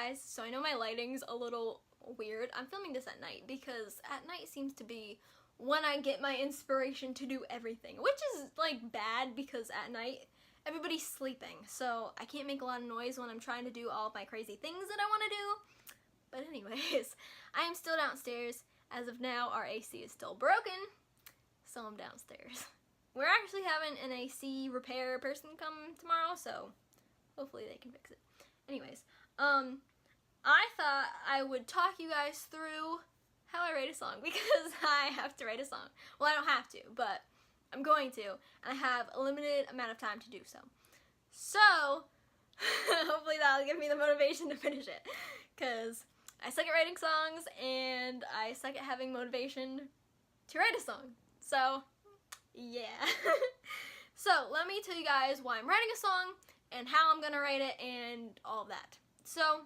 guys, so I know my lighting's a little weird. I'm filming this at night because at night seems to be when I get my inspiration to do everything, which is like bad because at night everybody's sleeping, so I can't make a lot of noise when I'm trying to do all of my crazy things that I want to do. But anyways, I am still downstairs. As of now, our AC is still broken, so I'm downstairs. We're actually having an AC repair person come tomorrow, so hopefully they can fix it. Anyways, I thought I would talk you guys through how I write a song because I have to write a song. Well, I don't have to, but I'm going to, and I have a limited amount of time to do so. So, hopefully that'll give me the motivation to finish it, because I suck at writing songs, and I suck at having motivation to write a song. So, yeah. So, let me tell you guys why I'm writing a song, and how I'm gonna write it, and all of that. So,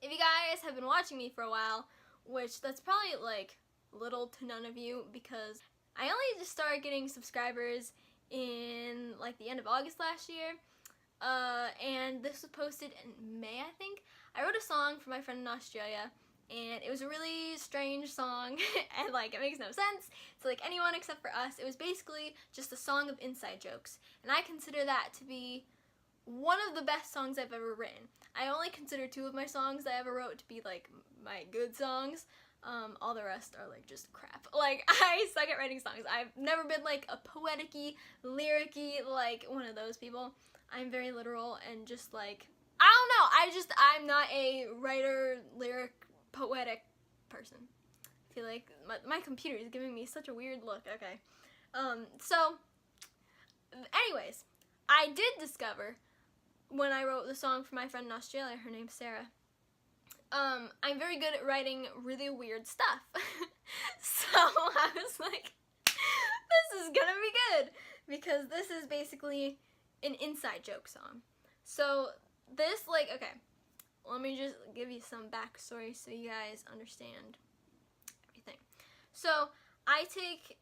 if you guys have been watching me for a while, which that's probably like little to none of you, because I only just started getting subscribers in like the end of August last year, and this was posted in May, I think. I wrote a song for my friend in Australia, and it was a really strange song, and like it makes no sense to like anyone except for us. It was basically just a song of inside jokes, and I consider that to be one of the best songs I've ever written. I only consider 2 of my songs that I ever wrote to be like my good songs. All the rest are like just crap. Like, I suck at writing songs. I've never been like a poetic-y, lyric-y, like one of those people. I'm very literal and just like, I don't know, I'm not a writer, lyric, poetic person. I feel like my computer is giving me such a weird look. Okay. So, anyways, I did discover when I wrote the song for my friend in Australia, her name's Sarah, I'm very good at writing really weird stuff. So I was like, this is gonna be good, because this is basically an inside joke song. So this, like, okay, let me just give you some backstory so you guys understand everything. So I take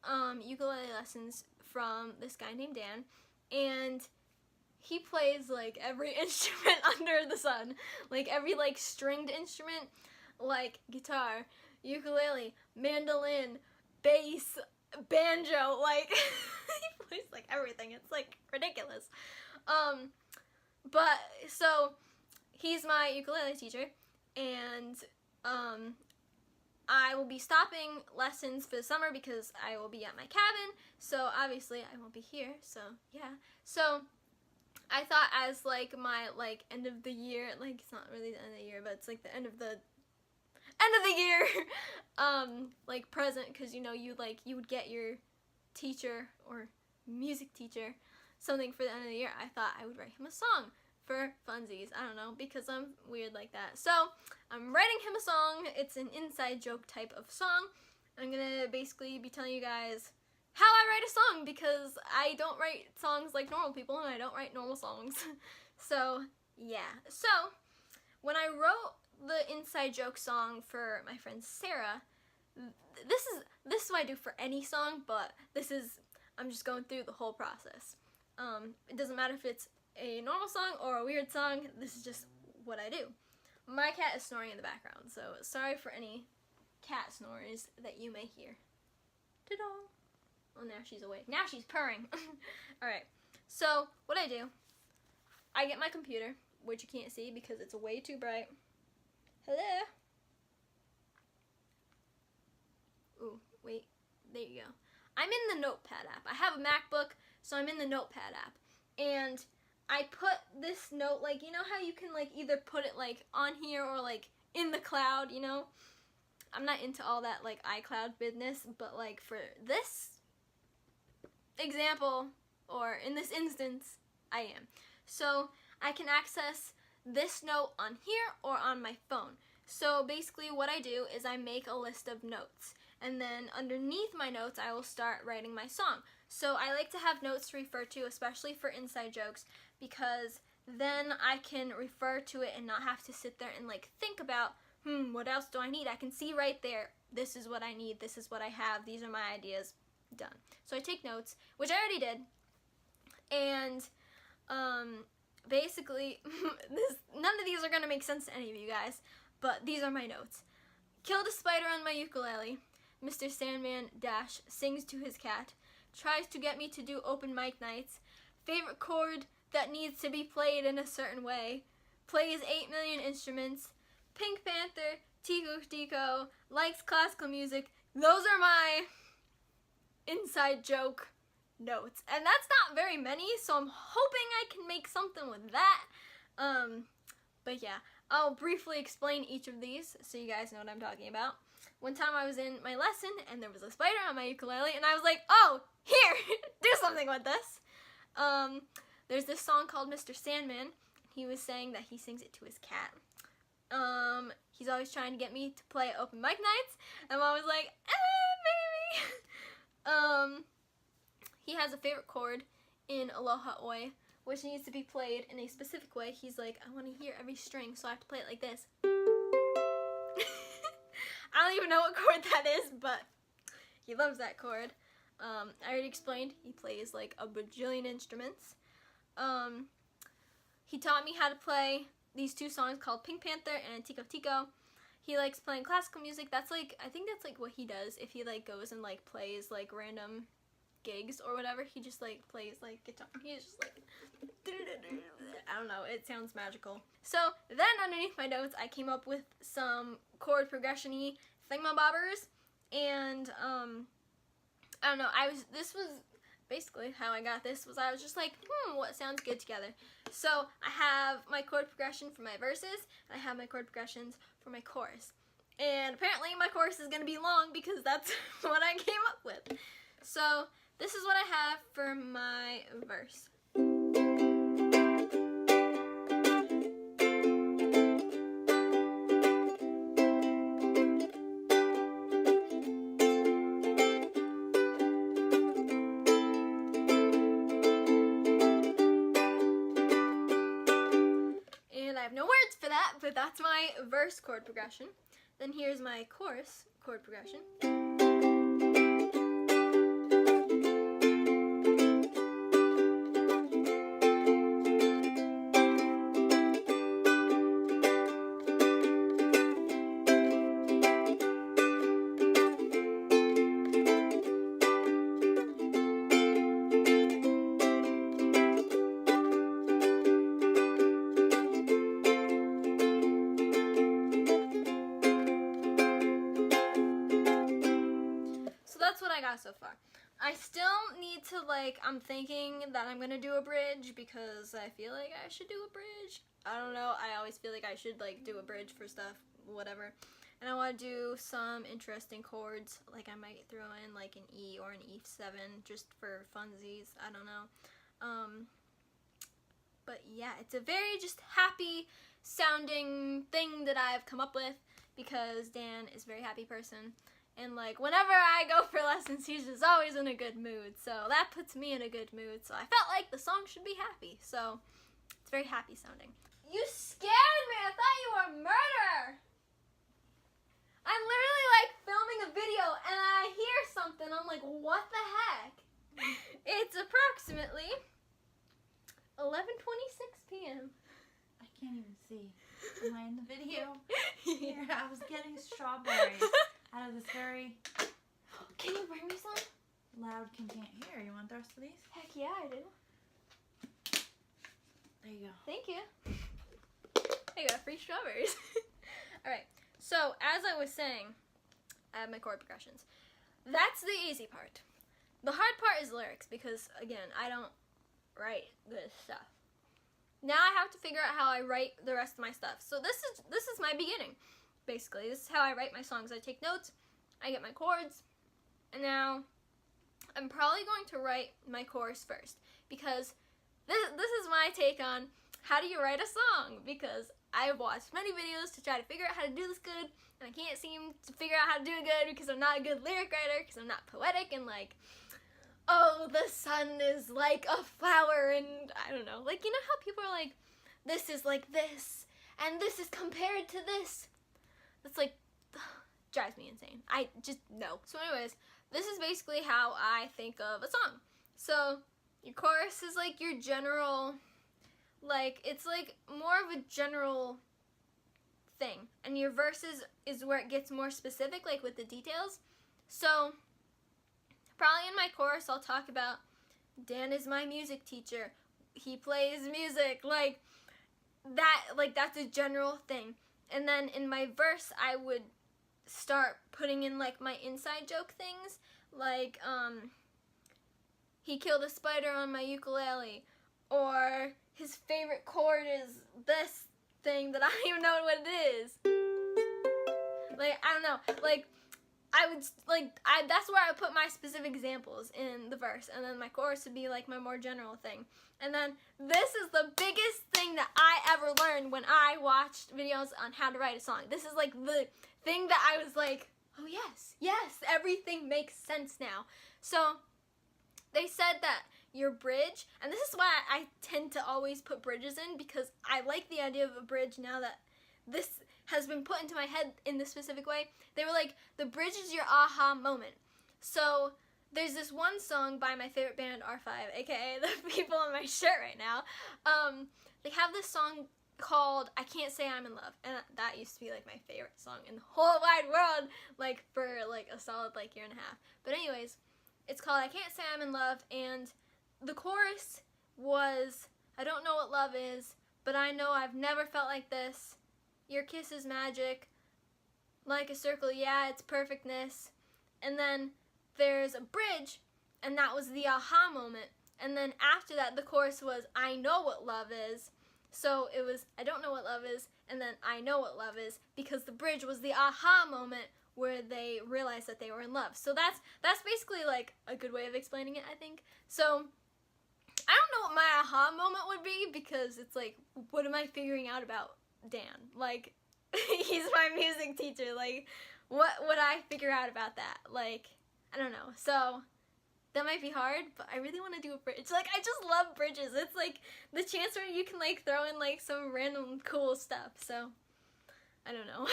ukulele lessons from this guy named Dan, and he plays like every instrument under the sun, like every like stringed instrument, like guitar, ukulele, mandolin, bass, banjo, like he plays like everything. It's like ridiculous. But so he's my ukulele teacher, and I will be stopping lessons for the summer because I will be at my cabin, so obviously I won't be here, so yeah. So I thought as like my like end of the year, like it's not really the end of the year, but it's like the end of the year like present, because you know you would get your teacher or music teacher something for the end of the year. I thought I would write him a song for funsies. I don't know, because I'm weird like that. So I'm writing him a song. It's an inside joke type of song. I'm gonna basically be telling you guys how I write a song, because I don't write songs like normal people, and I don't write normal songs. So yeah. So when I wrote the inside joke song for my friend Sarah, this is what I do for any song, but I'm just going through the whole process. It doesn't matter if it's a normal song or a weird song. This is just what I do. My cat is snoring in the background, so sorry for any cat snores that you may hear. Ta-da! Oh, now she's awake. Now she's purring. Alright, so what I do, I get my computer, which you can't see because it's way too bright. Hello? Ooh, wait. There you go. I'm in the Notepad app. I have a MacBook, so I'm in the Notepad app. And I put this note, like, you know how you can, like, either put it, like, on here or, like, in the cloud, you know? I'm not into all that, like, iCloud business, but, like, for this example, or in this instance, I am. So I can access this note on here or on my phone. So basically what I do is I make a list of notes, and then underneath my notes I will start writing my song. So I like to have notes to refer to, especially for inside jokes, because then I can refer to it and not have to sit there and like think about, what else do I need? I can see right there, this is what I need, this is what I have, these are my ideas. Done. So I take notes, which I already did, and basically, none of these are gonna make sense to any of you guys, but these are my notes. Killed a spider on my ukulele. Mr. Sandman dash sings to his cat. Tries to get me to do open mic nights. Favorite chord that needs to be played in a certain way. Plays 8 million instruments. Pink Panther, Tico Tico, likes classical music. Those are my inside joke notes. And that's not very many, so I'm hoping I can make something with that. But yeah, I'll briefly explain each of these so you guys know what I'm talking about. One time I was in my lesson and there was a spider on my ukulele and I was like, oh, here, do something with this. There's this song called Mr. Sandman. He was saying that he sings it to his cat. He's always trying to get me to play open mic nights. And Mom was like, maybe. He has a favorite chord in Aloha Oi, which needs to be played in a specific way. He's like, I want to hear every string, so I have to play it like this. I don't even know what chord that is, but he loves that chord. I already explained he plays like a bajillion instruments. He taught me how to play these two songs called Pink Panther and Tico Tico. He likes playing classical music. That's like, I think that's like what he does if he like goes and like plays like random gigs or whatever. He just like plays like guitar. He's just like, I don't know, it sounds magical. So then underneath my notes I came up with some chord progression-y thingamabobbers, and I don't know, this was basically how I got this, was I was just like, what sounds good together. So I have my chord progression for my verses, and I have my chord progressions for my chorus. And apparently my chorus is going to be long because that's what I came up with. So this is what I have for my verse. And I have no words for that, but that's my verse chord progression. Then here's my chorus chord progression. So far. I still need to, like, I'm thinking that I'm gonna do a bridge because I feel like I should do a bridge. I don't know, I always feel like I should, like, do a bridge for stuff, whatever. And I want to do some interesting chords, like I might throw in, like, an E or an E7 just for funsies, I don't know. But yeah, it's a very just happy sounding thing that I've come up with because Dan is a very happy person. And, like, whenever I go for lessons, he's just always in a good mood. So that puts me in a good mood. So I felt like the song should be happy. So it's very happy sounding. You scared me. I thought you were a murderer. I'm literally, like, filming a video, and I hear something. I'm like, what the heck? It's approximately 11:26 p.m. I can't even see. Am I in the video? Here, I was getting strawberries out of this very... Can you bring me some? Loud can't hear. You want the rest of these? Heck yeah, I do. There you go. Thank you. I got free strawberries. Alright, so as I was saying, I have my chord progressions. That's the easy part. The hard part is lyrics because, again, I don't write this stuff. Now I have to figure out how I write the rest of my stuff. So this is my beginning, basically. This is how I write my songs. I take notes, I get my chords, and now I'm probably going to write my chorus first because this is my take on how do you write a song, because I've watched many videos to try to figure out how to do this good, and I can't seem to figure out how to do it good because I'm not a good lyric writer, because I'm not poetic, and like, oh, the sun is like a flower, and I don't know, like, you know how people are like, this is like this, and this is compared to this? That's like, drives me insane. I just, no. So anyways, this is basically how I think of a song. So your chorus is like your general, like it's like more of a general thing, and your verses is where it gets more specific, like with the details. So probably in my chorus I'll talk about Dan is my music teacher, he plays music, like that, like that's a general thing. And then in my verse I would start putting in like my inside joke things, like he killed a spider on my ukulele, or his favorite chord is this thing that I don't even know what it is. Like, I don't know. Like, I would, like, that's where I put my specific examples in the verse. And then my chorus would be, like, my more general thing. And then this is the biggest thing that I ever learned when I watched videos on how to write a song. This is, like, the thing that I was like, oh, yes, everything makes sense now. So they said that your bridge, and this is why I tend to always put bridges in, because I like the idea of a bridge now that this has been put into my head in this specific way. They were like, the bridge is your aha moment. So there's this one song by my favorite band, R5, aka the people on my shirt right now. They have this song called I Can't Say I'm in Love, and that used to be like my favorite song in the whole wide world, like for like a solid like year and a half. But anyways, it's called I Can't Say I'm in Love, and the chorus was, I don't know what love is, but I know I've never felt like this. Your kiss is magic, like a circle, yeah, it's perfectness. And then there's a bridge, and that was the aha moment. And then after that, the chorus was, I know what love is. So it was, I don't know what love is, and then I know what love is, because the bridge was the aha moment where they realized that they were in love. So that's basically like a good way of explaining it, I think. So I don't know what my aha moment would be, because it's like, what am I figuring out about Dan? Like, he's my music teacher. Like, what would I figure out about that? Like, I don't know. So that might be hard, but I really want to do a bridge. Like, I just love bridges. It's like the chance where you can like throw in like some random cool stuff. So I don't know.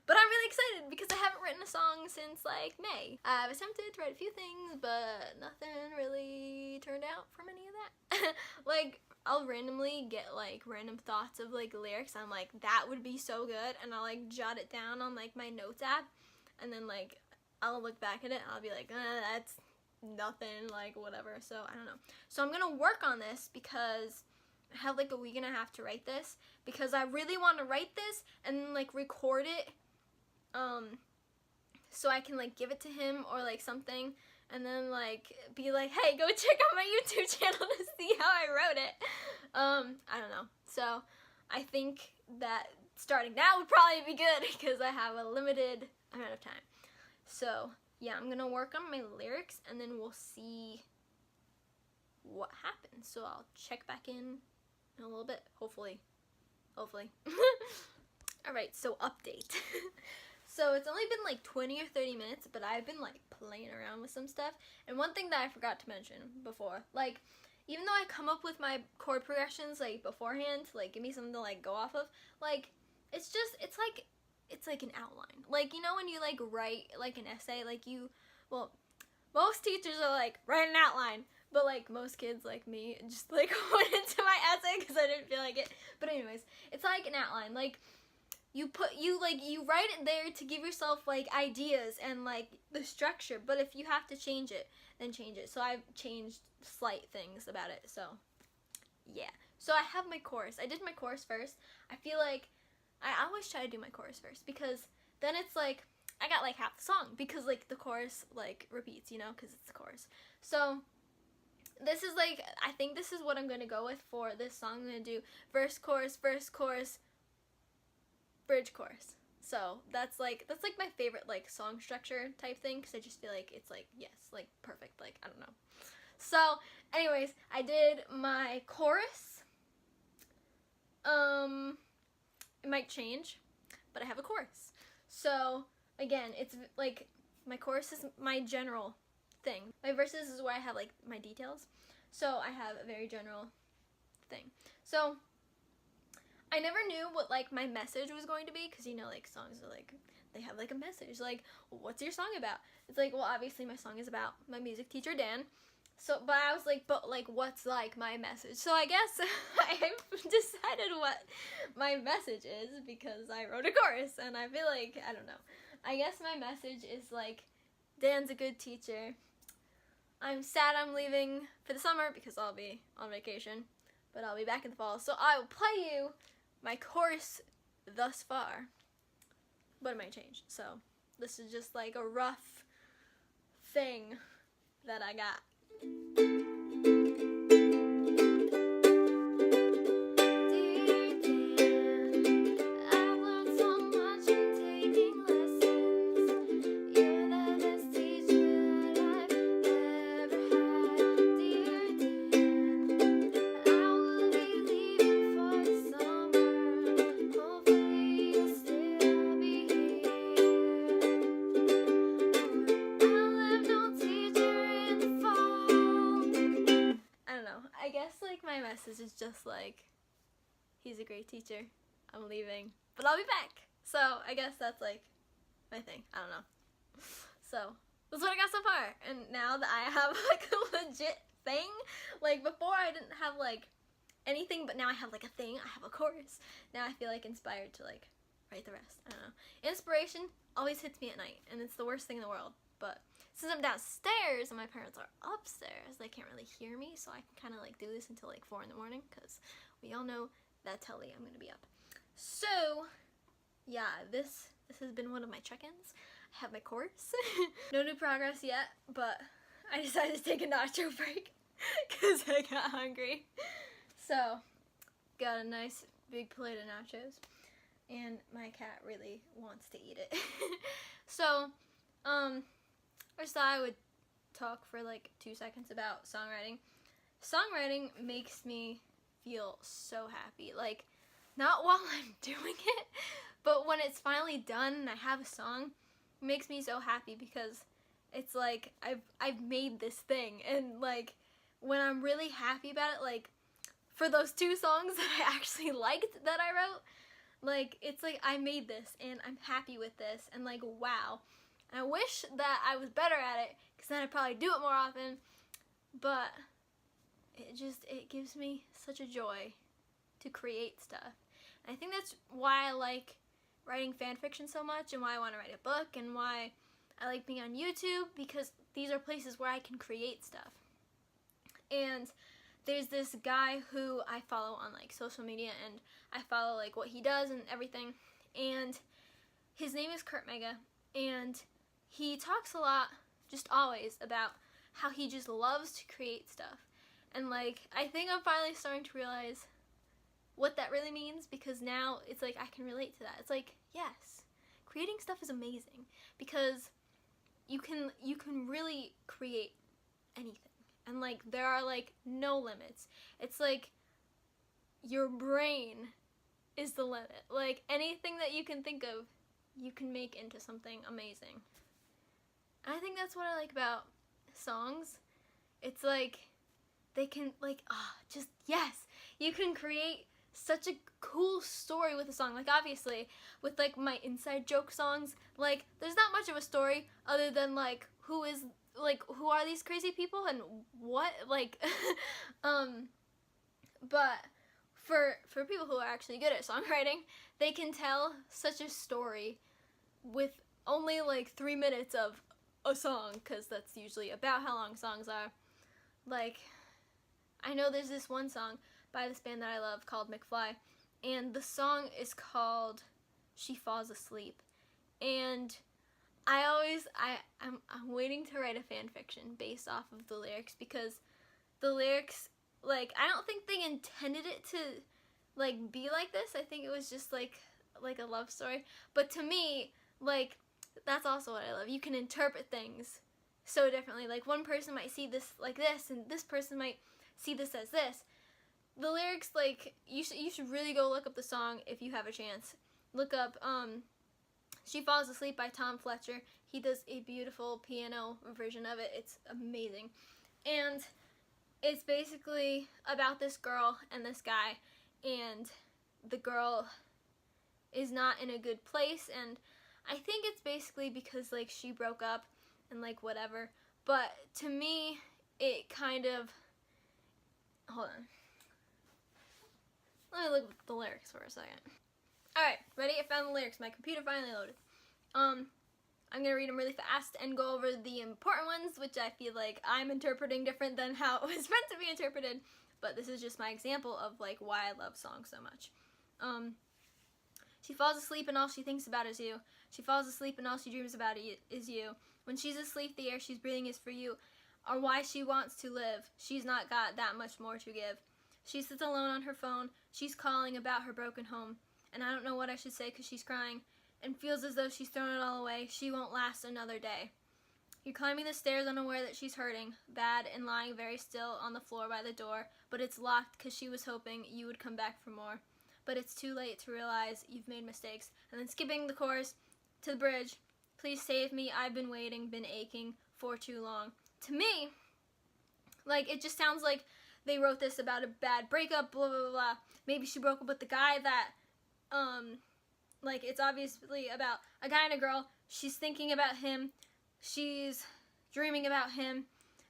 But I'm really excited because I haven't written a song since like May. I've attempted to write a few things, but nothing really turned out from any of that. Like, I'll randomly get like random thoughts of like lyrics. I'm like, that would be so good, and I'll like jot it down on like my notes app, and then like I'll look back at it and I'll be like, that's nothing, like whatever. So I don't know. So I'm gonna work on this because I have like a week and a half to write this, because I really want to write this and then like record it, so I can like give it to him or like something, and then like be like, hey, go check out my YouTube channel to see how I wrote it. I don't know. So I think that starting now would probably be good because I have a limited amount of time. So yeah, I'm gonna work on my lyrics and then we'll see what happens. So I'll check back in a little bit, hopefully. Alright, so update. So it's only been like 20 or 30 minutes, but I've been like playing around with some stuff. And one thing that I forgot to mention before, like, even though I come up with my chord progressions like beforehand to like give me something to like go off of, like, it's like an outline. Like, you know when you like write like an essay, like most teachers are like, write an outline. But like most kids like me just like went into my essay because I didn't feel like it. But anyways, it's like an outline. Like, you write it there to give yourself like ideas and like the structure, but if you have to change it, then change it. So I've changed slight things about it. So yeah. So I have my chorus. I did my chorus first. I feel like I always try to do my chorus first, because then it's like I got like half the song, because like the chorus like repeats, you know, because it's the chorus. So this is like, I think this is what I'm gonna go with for this song. I'm gonna do verse, chorus, bridge, chorus. So that's like my favorite like song structure type thing, because I just feel like it's like, yes, like perfect, like I don't know. So anyways, I did my chorus. It might change, but I have a chorus. So again, it's like my chorus is my general thing. My verses is where I have like my details. So I have a very general thing. So I never knew what like my message was going to be, because you know, like songs are like, they have like a message, like, what's your song about? It's like, well, obviously my song is about my music teacher Dan, So, but I was like, but like, what's like my message? So I guess I've decided what my message is because I wrote a chorus, and I feel like, I don't know. I guess my message is like, Dan's a good teacher. I'm sad I'm leaving for the summer because I'll be on vacation, but I'll be back in the fall. So I will play you my chorus thus far, but it might change. So this is just like a rough thing that I got. My message is just like, he's a great teacher, I'm leaving, but I'll be back. So I guess that's like my thing. I don't know. So that's what I got so far, and now that I have like a legit thing, like before I didn't have like anything, but now I have like a thing. I have a chorus. Now I feel like inspired to like write the rest. I don't know. Inspiration always hits me at night, and it's the worst thing in the world, but since I'm downstairs and my parents are upstairs, they can't really hear me, so I can kind of like do this until like 4 in the morning, because we all know that's how late I'm going to be up. So, yeah, this has been one of my check-ins. I have my course. No new progress yet, but I decided to take a nacho break because I got hungry. So, got a nice big plate of nachos, and my cat really wants to eat it. So, first I would talk for like 2 seconds about songwriting. Songwriting makes me feel so happy. Like, not while I'm doing it, but when it's finally done and I have a song, it makes me so happy because it's like I've made this thing, and like when I'm really happy about it, like for those 2 songs that I actually liked that I wrote, like it's like I made this and I'm happy with this, and like wow. And I wish that I was better at it, because then I'd probably do it more often, but it gives me such a joy to create stuff. And I think that's why I like writing fan fiction so much, and why I want to write a book, and why I like being on YouTube, because these are places where I can create stuff. And there's this guy who I follow on like social media, and I follow like what he does and everything, and his name is Kurt Mega, and he talks a lot, just always, about how he just loves to create stuff. And like, I think I'm finally starting to realize what that really means, because now it's like I can relate to that. It's like, yes, creating stuff is amazing, because you can really create anything. And like, there are like no limits. It's like your brain is the limit. Like, anything that you can think of, you can make into something amazing. And I think that's what I like about songs. It's like they can like, just yes, you can create such a cool story with a song. Like, obviously with like my inside joke songs, like there's not much of a story other than like who are these crazy people and what, like but for people who are actually good at songwriting, they can tell such a story with only like 3 minutes of a song, because that's usually about how long songs are. Like, I know there's this one song by this band that I love called McFly, and the song is called She Falls Asleep, and I'm waiting to write a fan fiction based off of the lyrics, because the lyrics, like, I don't think they intended it to like be like this. I think it was just like a love story, but to me, like, that's also what I love. You can interpret things so differently. Like, one person might see this like this, and this person might see this as this. The lyrics, like, you should really go look up the song if you have a chance. Look up She Falls Asleep by Tom Fletcher. He does a beautiful piano version of it. It's amazing. And it's basically about this girl and this guy, and the girl is not in a good place, and I think it's basically because like she broke up and like whatever, but to me it kind of, hold on. Let me look at the lyrics for a second. Alright, ready? I found the lyrics. My computer finally loaded. I'm going to read them really fast and go over the important ones, which I feel like I'm interpreting different than how it was meant to be interpreted. But this is just my example of like why I love songs so much. She falls asleep and all she thinks about is you. She falls asleep and all she dreams about is you. When she's asleep, the air she's breathing is for you. Or why she wants to live. She's not got that much more to give. She sits alone on her phone. She's calling about her broken home. And I don't know what I should say because she's crying and feels as though she's thrown it all away. She won't last another day. You're climbing the stairs unaware that she's hurting, bad, and lying very still on the floor by the door, but it's locked because she was hoping you would come back for more. But it's too late to realize you've made mistakes. And then skipping the chorus to the bridge. Please save me, I've been waiting, been aching for too long. To me, like, it just sounds like they wrote this about a bad breakup, blah, blah, blah. Maybe she broke up with the guy that, like, it's obviously about a guy and a girl. She's thinking about him. She's dreaming about him.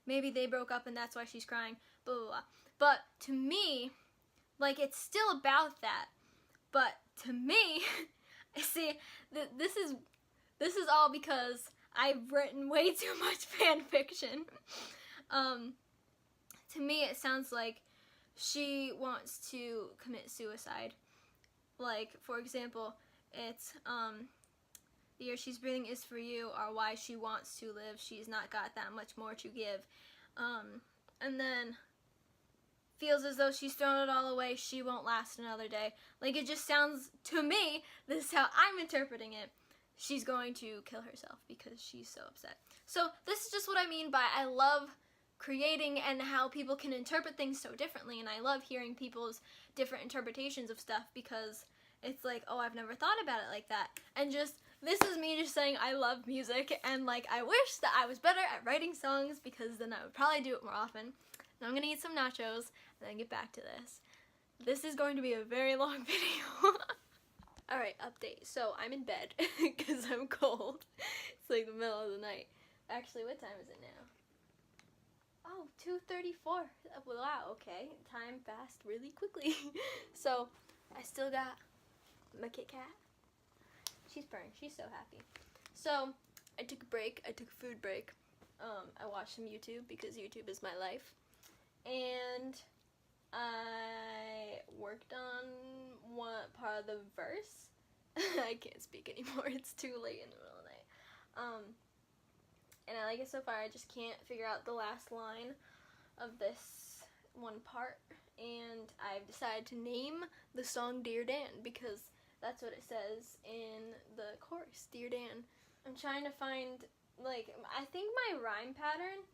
Maybe they broke up and that's why she's crying, blah, blah, blah. But to me, like, it's still about that. But to me, see, this is all because I've written way too much fan fiction. To me, it sounds like she wants to commit suicide. Like, for example, it's, the air she's breathing is for you, or why she wants to live. She's not got that much more to give. And then, feels as though she's thrown it all away. She won't last another day. Like, it just sounds, to me, this is how I'm interpreting it. She's going to kill herself because she's so upset. So, this is just what I mean by I love creating and how people can interpret things so differently, and I love hearing people's different interpretations of stuff because it's like, oh, I've never thought about it like that. And just, this is me just saying I love music, and like, I wish that I was better at writing songs because then I would probably do it more often. Now I'm gonna eat some nachos and then get back to this. This is going to be a very long video. Alright, update. So I'm in bed because I'm cold. It's like the middle of the night. Actually, what time is it now? Oh, 2:34. Wow, okay. Time passed really quickly. So, I still got my Kit Kat. She's purring. She's so happy. So, I took a break. I took a food break. I watched some YouTube because YouTube is my life. And I worked on one part of the verse. I can't speak anymore. It's too late in the middle of the night. And I like it so far. I just can't figure out the last line of this one part. And I've decided to name the song Dear Dan because that's what it says in the chorus, Dear Dan. I'm trying to find, like, I think my rhyme pattern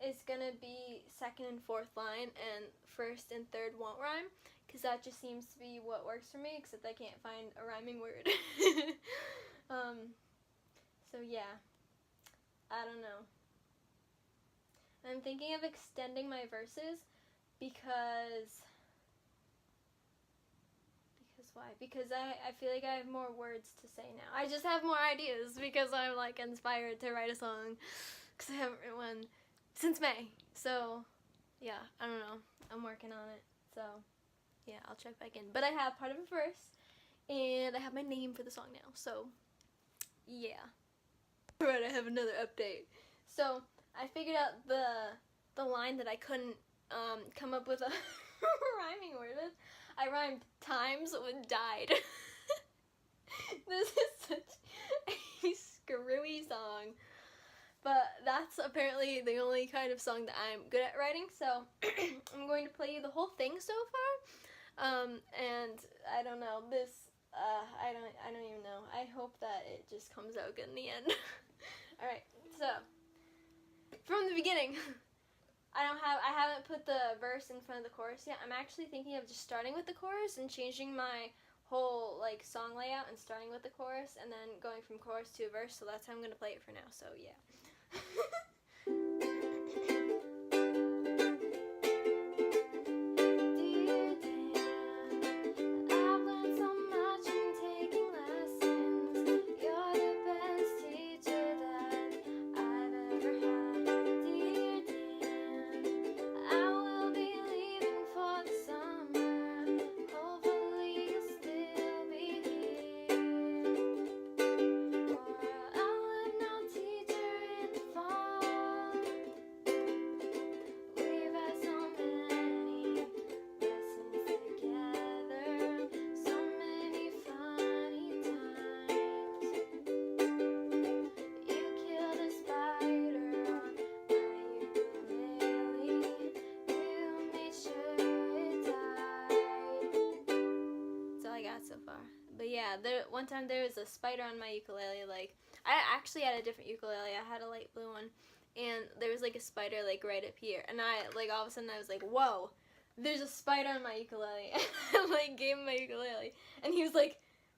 is gonna be second and fourth line, and first and third won't rhyme, because that just seems to be what works for me, except I can't find a rhyming word. So yeah, I don't know. I'm thinking of extending my verses because why? Because I feel like I have more words to say now. I just have more ideas because I'm like inspired to write a song because I haven't written one since May. So yeah, I don't know. I'm working on it. So yeah, I'll check back in. But I have part of a verse and I have my name for the song now. So yeah. Alright, I have another update. So I figured out the line that I couldn't come up with a rhyming word with. I rhymed times with died. This is such a screwy song. But that's apparently the only kind of song that I'm good at writing. So I'm going to play you the whole thing so far. And I don't know, this, I don't even know. I hope that it just comes out good in the end. Alright, so from the beginning. I haven't put the verse in front of the chorus yet. I'm actually thinking of just starting with the chorus and changing my whole like song layout and starting with the chorus and then going from chorus to a verse. So that's how I'm going to play it for now. So yeah. one time there was a spider on my ukulele. Like, I actually had a different ukulele. I had a light blue one, and there was like a spider like right up here, and I like all of a sudden I was like, whoa, there's a spider on my ukulele. And I like gave him my ukulele, and he was like,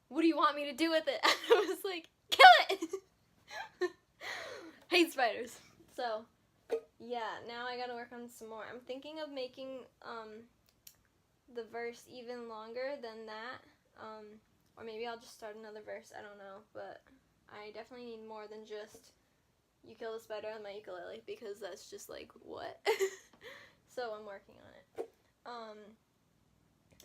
what do you want me to do with it? And I was like, kill it. Hate spiders. So yeah, now I gotta work on some more. I'm thinking of making the verse even longer than that, or maybe I'll just start another verse. I don't know, but I definitely need more than just you kill the spider on my ukulele, because that's just like, what? So I'm working on it.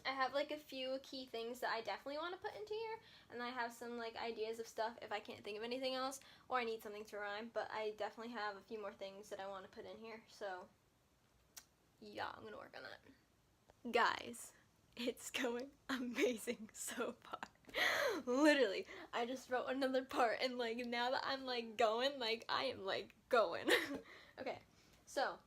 I have like a few key things that I definitely want to put into here, and I have some like ideas of stuff if I can't think of anything else, or I need something to rhyme, but I definitely have a few more things that I want to put in here, so yeah, I'm gonna work on that. Guys, it's going amazing so far. Literally, I just wrote another part, and like now that I'm like going, like I am like going. Okay, so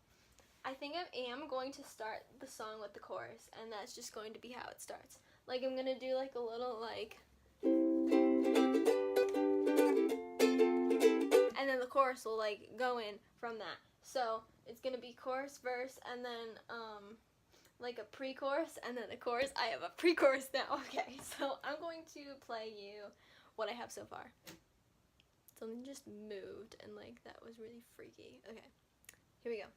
I think I am going to start the song with the chorus, and that's just going to be how it starts. Like, I'm gonna do like a little like, and then the chorus will like go in from that. So it's gonna be chorus, verse, and then like a pre-chorus, and then a chorus. I have a pre-chorus now. Okay, so I'm going to play you what I have so far. Something just moved, and like that was really freaky. Okay, here we go.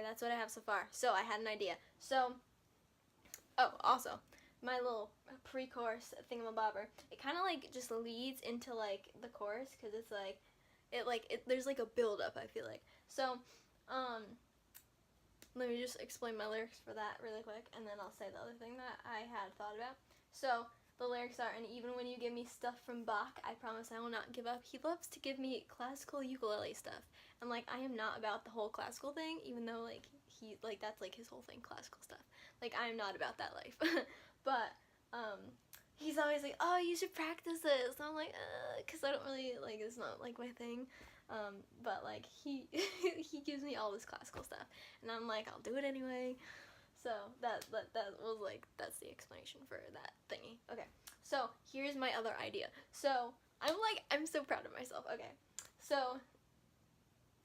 That's what I have so far. So I had an idea. So, oh, also, my little pre-chorus thingamabobber, it kind of like just leads into like the chorus, because it's like, there's like a build-up, I feel like. So, let me just explain my lyrics for that really quick, and then I'll say the other thing that I had thought about. So, the lyrics are, and even when you give me stuff from Bach, I promise I will not give up. He loves to give me classical ukulele stuff. And, like, I am not about the whole classical thing, even though, like, that's, like, his whole thing, classical stuff. Like, I am not about that life. But, he's always like, oh, you should practice this. And I'm like, because I don't really, like, it's not, like, my thing. But, like, he gives me all this classical stuff. And I'm like, I'll do it anyway. So, that was, like, that's the explanation for that thingy. Okay, so, here's my other idea. So, I'm so proud of myself. Okay, so,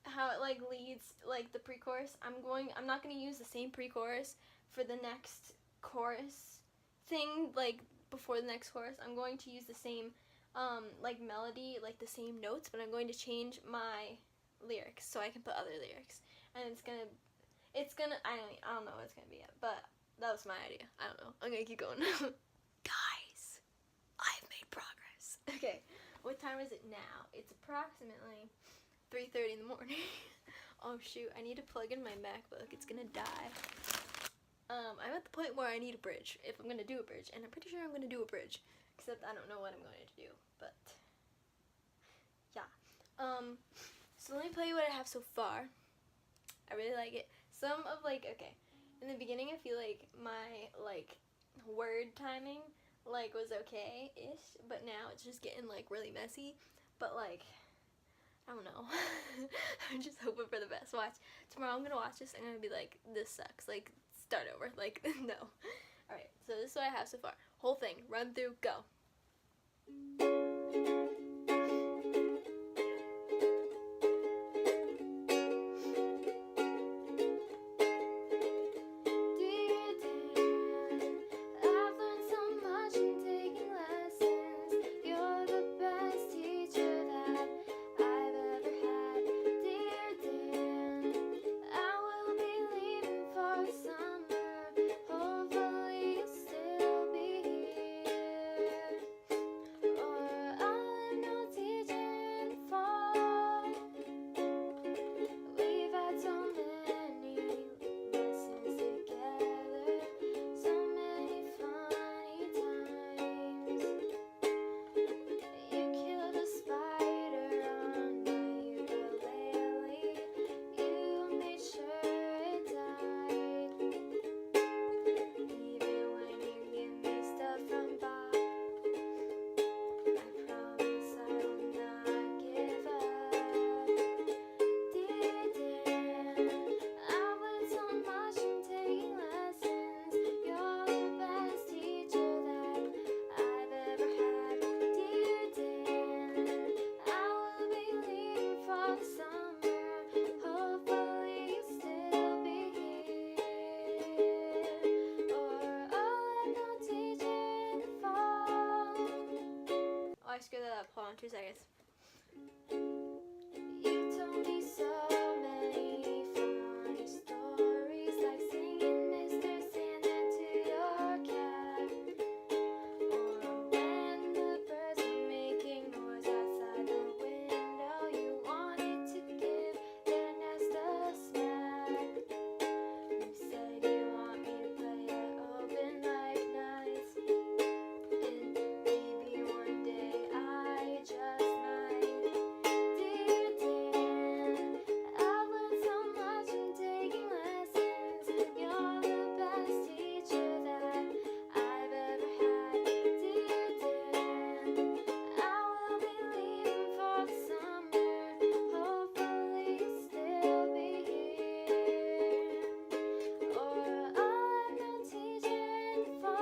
how it, like, leads, like, the pre-chorus, I'm not going to use the same pre-chorus for the next chorus thing, like, before the next chorus. I'm going to use the same, like, melody, like, the same notes, but I'm going to change my lyrics so I can put other lyrics. And it's gonna, I don't know what it's gonna be yet, but that was my idea. I don't know. I'm gonna keep going. Guys, I've made progress. Okay, what time is it now? It's approximately 3:30 in the morning. Oh shoot, I need to plug in my MacBook. It's gonna die. I'm at the point where I need a bridge, if I'm gonna do a bridge, and I'm pretty sure I'm gonna do a bridge, except I don't know what I'm going to do, but yeah. So let me play you what I have so far. I really like it. Some of, like, okay, in the beginning I feel like my, like, word timing, like, was okay-ish, but now it's just getting, like, really messy. But like, I don't know. I'm just hoping for the best. Watch. Tomorrow I'm gonna watch this and I'm gonna be like, this sucks. Like, start over. Like, no. Alright, so this is what I have so far. Whole thing. Run through. Go. I screwed that up. Hold on 2 seconds. You told me so many funny stories, like singing Mr. Sandman to your cat, or when the birds were making noise outside the window, you wanted to give their nest a smack. You said you want me to play at open mic nights, and maybe one day I just might. Dear Dan, I've learned so much from taking lessons. You're the best teacher that I've ever had. Dear Dan, I will be leaving for the summer. Hopefully you'll still be here, or I'll have no teacher in the fall.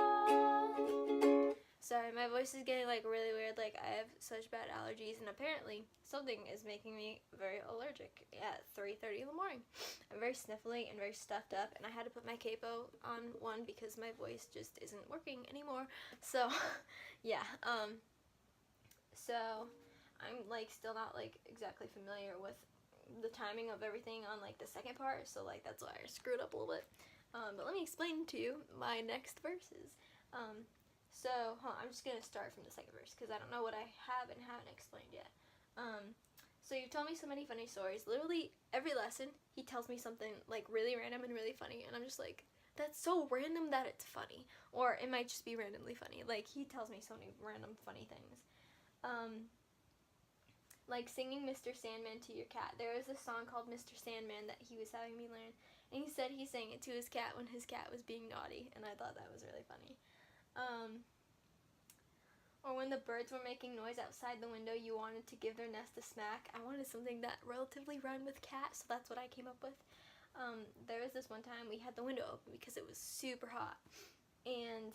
Sorry, my voice is getting like really weird. Like, I have such bad allergies, and apparently something is making me very allergic at 3:30 in the morning. I'm very sniffly and very stuffed up, and I had to put my capo on one because my voice just isn't working anymore. So, yeah. So I'm like still not like exactly familiar with the timing of everything on like the second part. So like that's why I screwed up a little bit. But let me explain to you my next verses. So, I'm just going to start from the second verse because I don't know what I have and haven't explained yet. So you've told me so many funny stories. Literally every lesson, he tells me something like really random and really funny, and I'm just like, that's so random that it's funny. Or it might just be randomly funny. Like, he tells me so many random funny things. Like singing Mr. Sandman to your cat. There was this song called Mr. Sandman that he was having me learn, and he said he sang it to his cat when his cat was being naughty, and I thought that was really funny. Or when the birds were making noise outside the window, you wanted to give their nest a smack. I wanted something that relatively rhymed with cat, so that's what I came up with. There was this one time we had the window open because it was super hot, and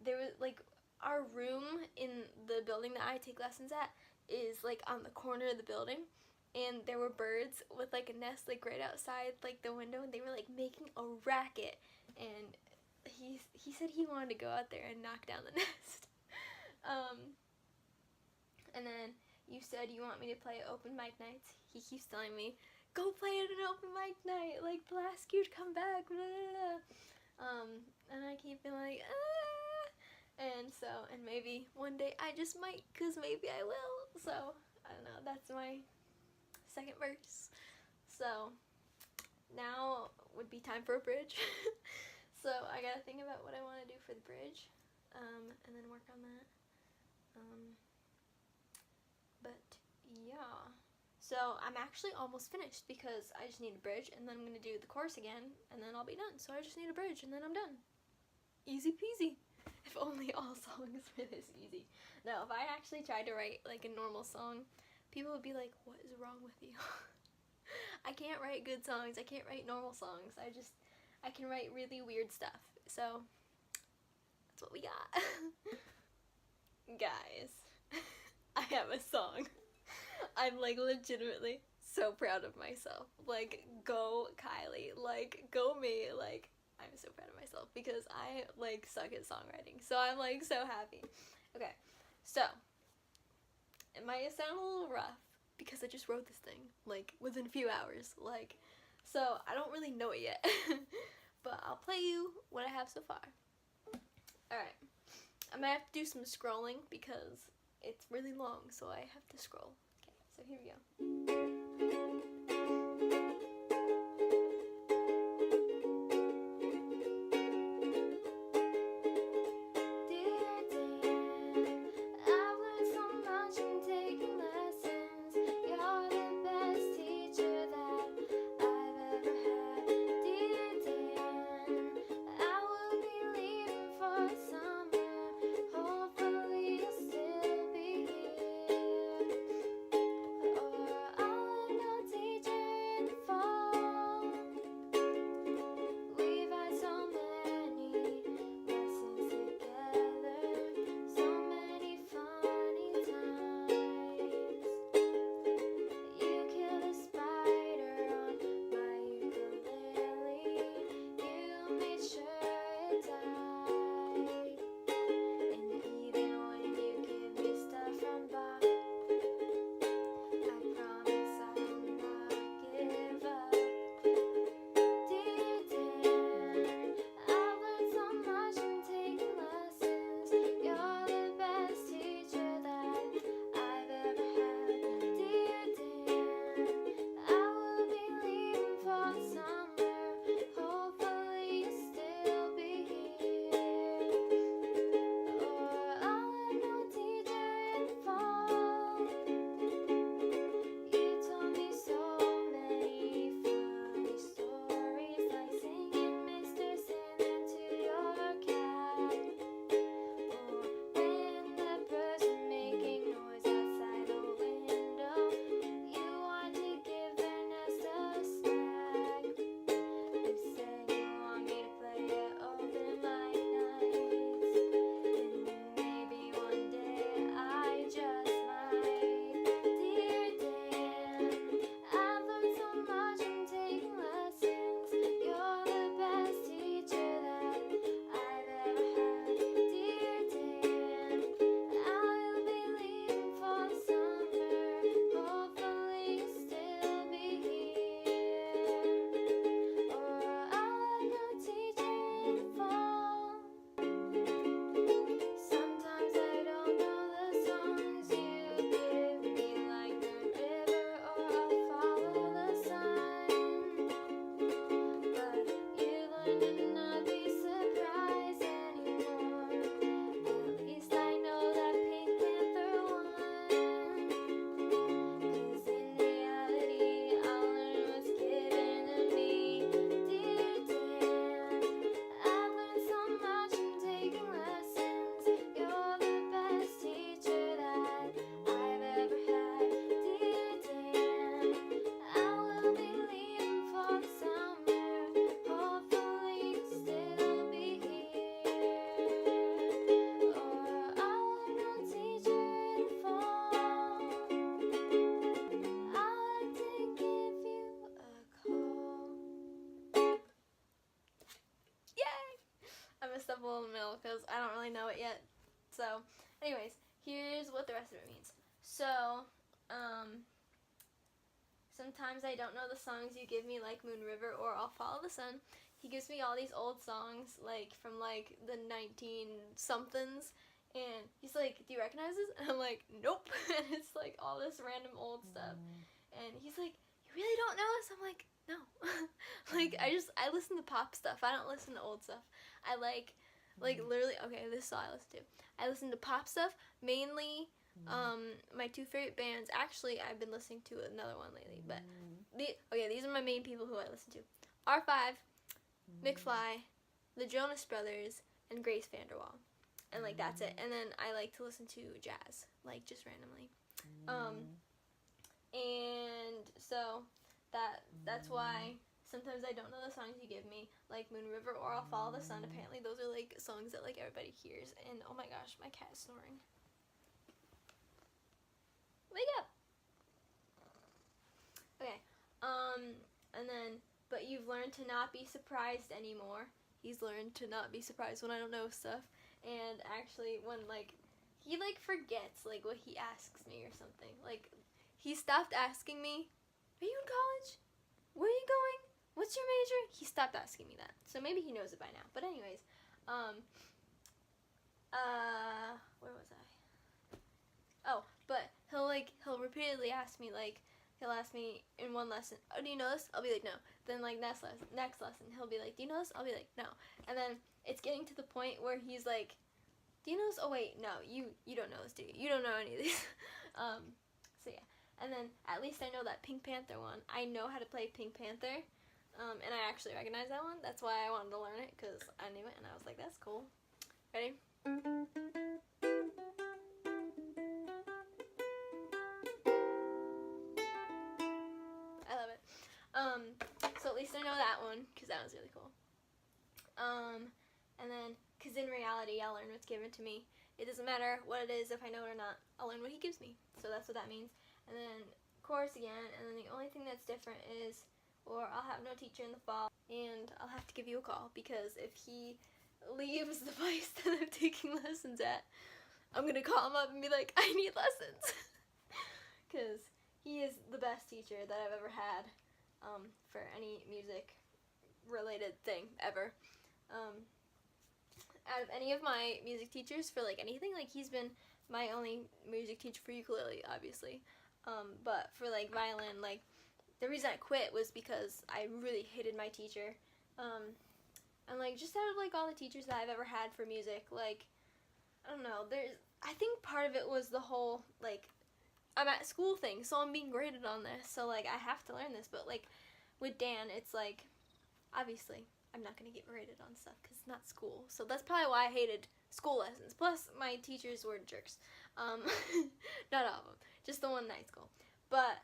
there was like our room in the building that I take lessons at is like on the corner of the building, and there were birds with like a nest like right outside like the window, and they were like making a racket, and he said he wanted to go out there and knock down the nest. And then you said you want me to play at open mic nights. He keeps telling me, go play at an open mic night, like blast you to come back, blah, blah, blah. And I keep being like, and maybe one day I just might, cause maybe I will. So I don't know, that's my second verse. So now would be time for a bridge. So I gotta think about what I want to do for the bridge, and then work on that. But yeah, so I'm actually almost finished because I just need a bridge, and then I'm gonna do the chorus again, and then I'll be done. So I just need a bridge, and then I'm done. Easy peasy. If only all songs were this easy. No, if I actually tried to write like a normal song, people would be like, what is wrong with you? I can't write good songs. I can't write normal songs. I can write really weird stuff. So that's what we got. Guys, I have a song. I'm like legitimately so proud of myself. Like, go Kylie. Like, go me. Like, I'm so proud of myself because I like suck at songwriting. So I'm like so happy. Okay, so it might sound a little rough because I just wrote this thing like within a few hours. Like, so I don't really know it yet. But I'll play you what I have so far. Alright. I might have to do some scrolling because it's really long, so I have to scroll. Okay, so here we go. Double in the middle because I don't really know it yet. So, anyways, here's what the rest of it means. So, sometimes I don't know the songs you give me, like Moon River or I'll Follow the Sun. He gives me all these old songs, like from like the 19-somethings, and he's like, "Do you recognize this?" And I'm like, "Nope." And it's like all this random old stuff. And he's like, "You really don't know this?" I'm like, "No." Like I listen to pop stuff. I don't listen to old stuff. I like literally, okay, this is all I listen to. I listen to pop stuff mainly. My two favorite bands, actually I've been listening to another one lately, but these are my main people who I listen to. R5, McFly, the Jonas Brothers, and Grace Vanderwaal. And like that's it. And then I like to listen to jazz, like just randomly. And so that's why sometimes I don't know the songs you give me, like Moon River or I'll Follow the Sun. Apparently those are like songs that like everybody hears. And oh my gosh, my cat is snoring. Wake up. Okay. And then, but you've learned to not be surprised anymore. He's learned to not be surprised when I don't know stuff. And actually, when like he like forgets like what he asks me or something. Like he stopped asking me, "Are you in college? Where are you going? What's your major?" He stopped asking me that. So maybe he knows it by now. But anyways, where was I? Oh, but he'll repeatedly ask me like. He'll ask me in one lesson, "Oh, do you know this?" I'll be like, "No." Then like next lesson, he'll be like, "Do you know this?" I'll be like, "No." And then it's getting to the point where he's like, "Do you know this?" "Oh wait, no, you don't know this, do you? You don't know any of these." So yeah. And then at least I know that Pink Panther one. I know how to play Pink Panther, and I actually recognize that one. That's why I wanted to learn it, because I knew it, and I was like, "That's cool." Ready? I love it. So at least I know that one, because that was really cool. And then, because in reality, I'll learn what's given to me. It doesn't matter what it is, if I know it or not, I'll learn what he gives me. So that's what that means. And then chorus again, and then the only thing that's different is, or I'll have no teacher in the fall, and I'll have to give you a call, because if he leaves the place that I'm taking lessons at, I'm going to call him up and be like, "I need lessons." Because he is the best teacher that I've ever had for any music related thing ever. Out of any of my music teachers for like anything, like he's been my only music teacher for ukulele, obviously. But for like violin, like the reason I quit was because I really hated my teacher. And like just out of like all the teachers that I've ever had for music, like I don't know, I think part of it was the whole like I'm at school thing, so I'm being graded on this, so like I have to learn this. But like with Dan, it's like obviously I'm not going to get graded on stuff because it's not school. So that's probably why I hated school lessons. Plus, my teachers were jerks. Not all of them. Just the one night school. But,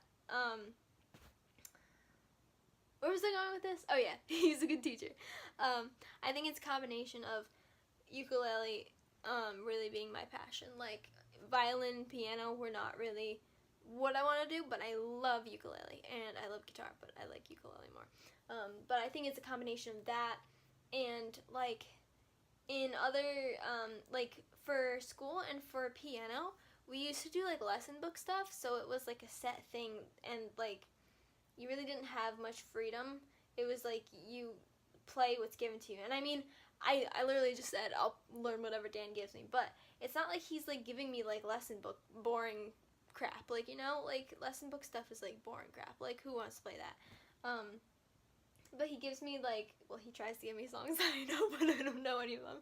where was I going with this? Oh, yeah. He's a good teacher. I think it's a combination of ukulele really being my passion. Like, violin, piano were not really what I want to do, but I love ukulele. And I love guitar, but I like ukulele more. But I think it's a combination of that and, like, in other, like, for school and for piano, we used to do, like, lesson book stuff, so it was, like, a set thing, and, like, you really didn't have much freedom. It was, like, you play what's given to you. And, I mean, I literally just said I'll learn whatever Dan gives me, but it's not like he's, like, giving me, like, lesson book boring crap. Like, you know, like, lesson book stuff is, like, boring crap. Like, who wants to play that? But he gives me, like, well, he tries to give me songs that I know, but I don't know any of them.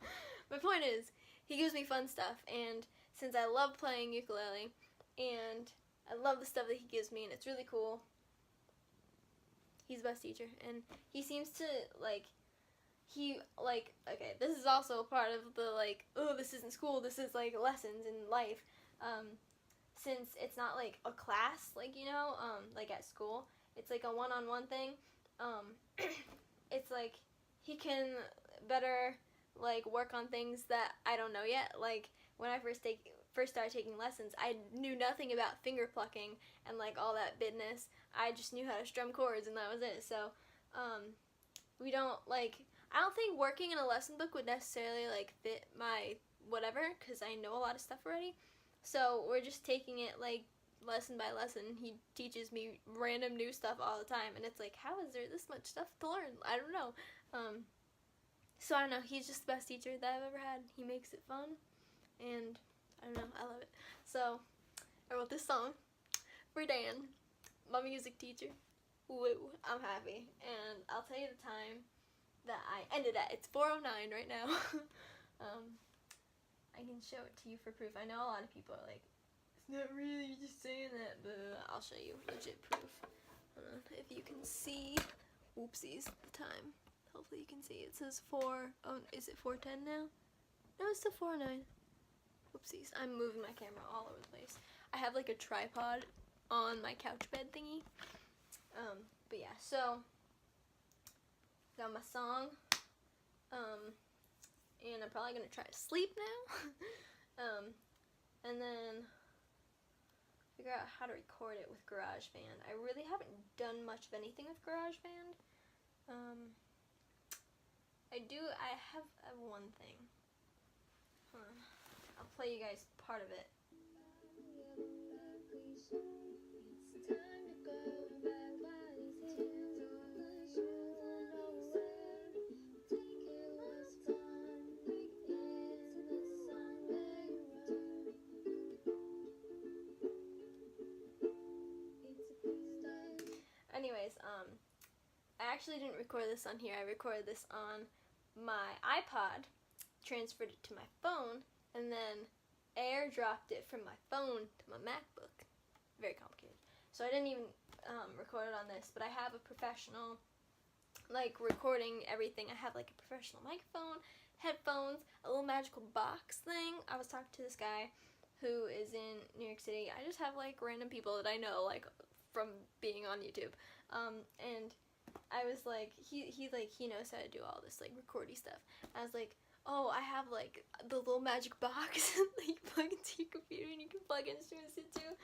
My point is, he gives me fun stuff, and since I love playing ukulele, and I love the stuff that he gives me, and it's really cool, he's the best teacher. And he seems to, like, okay, this is also a part of the, like, oh, this isn't school, this is, like, lessons in life. Since it's not, like, a class, like, you know, like at school, it's, like, a one-on-one thing. It's like he can better like work on things that I don't know yet. Like when I first started taking lessons, I knew nothing about finger plucking and like all that business. I just knew how to strum chords and that was it. So we don't like, I don't think working in a lesson book would necessarily like fit my whatever, because I know a lot of stuff already. So we're just taking it like lesson by lesson. He teaches me random new stuff all the time, and it's like, how is there this much stuff to learn? I don't know. So I don't know, he's just the best teacher that I've ever had. He makes it fun, and I don't know, I love it. So I wrote this song for Dan, my music teacher. Woo, I'm happy. And I'll tell you the time that I ended at. It's 4:09 right now. I can show it to you for proof. I know a lot of people are like, it's not really, you're just saying that, but I'll show you legit proof. If you can see, oopsies, the time. Hopefully you can see. It says 4, oh, is it 4:10 now? No, it's still 4:09. Oopsies, I'm moving my camera all over the place. I have like a tripod on my couch bed thingy. But yeah, so got my song, and I'm probably gonna try to sleep now, and then figure out how to record it with GarageBand. I really haven't done much of anything with GarageBand. I have one thing. Hold on. I'll play you guys part of it. Anyways, I actually didn't record this on here. I recorded this on my iPod, transferred it to my phone, and then airdropped it from my phone to my MacBook. Very complicated. So I didn't even record it on this, but I have a professional, like, recording everything. I have like a professional microphone, headphones, a little magical box thing. I was talking to this guy who is in New York City. I just have like random people that I know, like, from being on YouTube, and I was like, he knows how to do all this like recordy stuff. I was like, oh, I have like the little magic box that you plug into your computer and you can plug instruments into,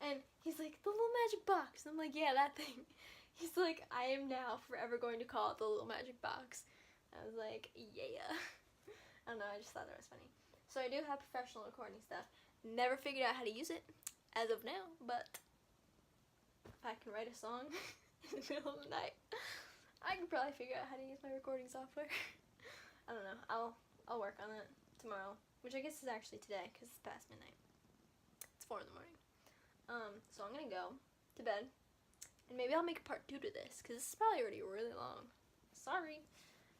and he's like, the little magic box. I'm like, yeah, that thing. He's like, I am now forever going to call it the little magic box. I was like, yeah. I don't know, I just thought that was funny. So I do have professional recording stuff. Never figured out how to use it as of now, but if I can write a song in the middle of the night, I can probably figure out how to use my recording software. I don't know. I'll work on it tomorrow, which I guess is actually today because it's past midnight. It's 4 in the morning. So I'm gonna go to bed, and maybe I'll make a part 2 to this because this is probably already really long. Sorry.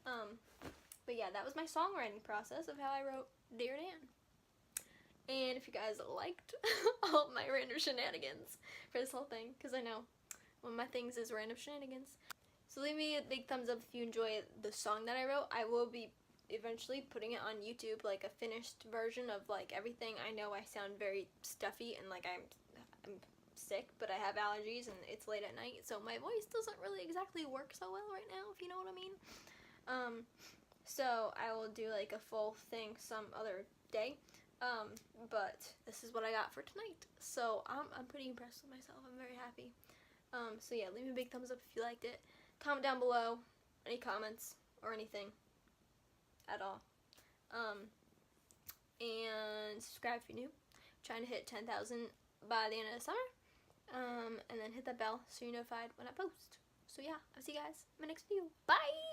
But yeah, that was my songwriting process of how I wrote Dear Dan. And if you guys liked all of my random shenanigans for this whole thing, because I know one of my things is random shenanigans. So leave me a big thumbs up if you enjoy the song that I wrote. I will be eventually putting it on YouTube, like a finished version of like everything. I know I sound very stuffy and like I'm sick, but I have allergies and it's late at night, so my voice doesn't really exactly work so well right now, if you know what I mean. So I will do like a full thing some other day. But this is what I got for tonight. So I'm pretty impressed with myself. I'm very happy. So yeah, leave me a big thumbs up if you liked it. Comment down below any comments or anything at all. And subscribe if you're new. I'm trying to hit 10,000 by the end of the summer. And then hit that bell so you're notified when I post. So yeah, I'll see you guys in my next video. Bye!